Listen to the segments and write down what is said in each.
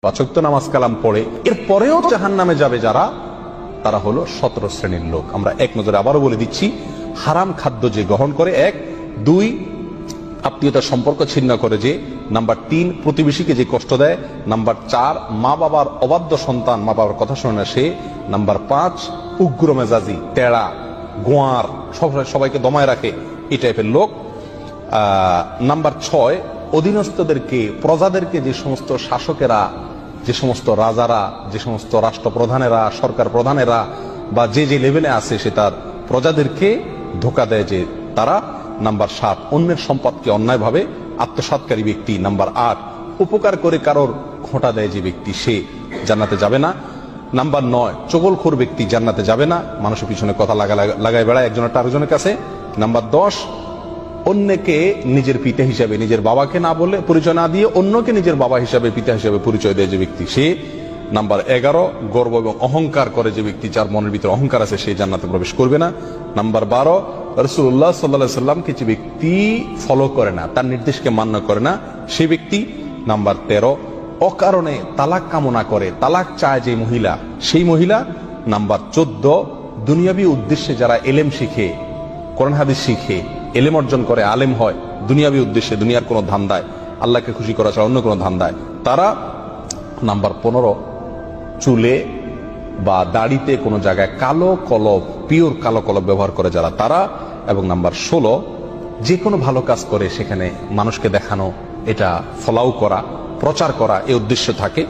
পাঁচ ওয়াক্ত নামাজ কালাম পড়ে এর পরেও জাহান্নামে যাবে যারা, তারা হলো 17 শ্রেণীর লোক। আমরা এক নজরে আবারও বলে দিচ্ছি, হারাম খাদ্য যে গ্রহণ করে, 1, 2 আত্মীয়তার সম্পর্ক ছিন্ন করে যে, নাম্বার 3 প্রতিবেশীকে যে কষ্ট দেয়, নাম্বার 4 মা বাবার অবাধ্য সন্তান, মা বাবার কথা শোনে না সে, নাম্বার 5 উগ্র মেজাজি, তেড়া, গোয়ার, সবাইকে দমায় রাখে, এই টাইপের লোক। নাম্বার 6 অধীনস্থদেরকে, প্রজাদেরকে, যে সমস্ত শাসকেরা, যে সমস্ত রাজারা, যে সমস্ত রাষ্ট্রপ্রধানেরা, সরকার প্রধানেরা বা যে যে লেভেলে আছে সে তার প্রজাদেরকে ধোঁকা দেয় যে তারা। নাম্বার 7 অন্যের সম্পদকে অন্যায়ভাবে আত্মসাৎকারী ব্যক্তি। নাম্বার 8 উপকার করে কারোর খোঁটা দেয় যে ব্যক্তি, সে জান্নাতে যাবে না। নাম্বার 9 চগলখোর ব্যক্তি জান্নাতে যাবে না, মানুষের পিছনে কথা লাগায় বেড়ায় একজনের আরেকজনের কাছে। নাম্বার 10 অন্যকে নিজের পিতা হিসাবে, নিজের বাবাকে না বলে, পরিচয় না দিয়ে অন্যকে নিজের বাবা হিসাবে, পিতা হিসাবে পরিচয় দেয় যে ব্যক্তি, সে। নাম্বার 11 গর্ব এবং অহংকার করে যে ব্যক্তি, যার মনের ভিতরে অহংকার আছে, সে জান্নাতে প্রবেশ করবে না। নাম্বার 12 রাসূলুল্লাহ সাল্লাল্লাহু আলাইহি সাল্লামকে যে ব্যক্তি ফলো করে না, তার নির্দেশকে মান্য করে না, সেই ব্যক্তি। নাম্বার 13 অকারণে তালাক কামনা করে, তালাক চায় যে মহিলা, সেই মহিলা। নাম্বার 14 দুনিয়াবী উদ্দেশ্যে যারা এলেম শিখে, কোরআন হাদিস শিখে, এলেম অর্জন করে, আলেম হয়, দুনিয়াবী উদ্দেশ্যে, দুনিয়ার কোনো ধান্দায়, আল্লাহকে খুশি করা ছাড়া অন্য কোনো ধান্দায়, তারা। নাম্বার 15 চুলে বা দাড়িতে কোনো জায়গায় কালো কলব, পিওর কালো কলব ব্যবহার করে যারা, তারা। এবং নাম্বার 16 যে কোনো ভালো কাজ করে সেখানে মানুষকে দেখানো, এটা ফলাও করা, প্রচার করা, এই উদ্দেশ্য থাকে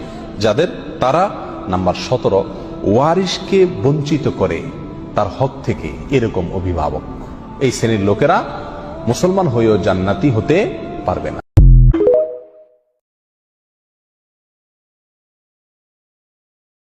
যাদের, তারা। নাম্বার 17 ওয়ারিশকে বঞ্চিত করে তার হক থেকে, এরকম অভিভাবক। এই শ্রেণীর লোকেরা মুসলমান হয়েও জান্নাতি হতে পারবে না।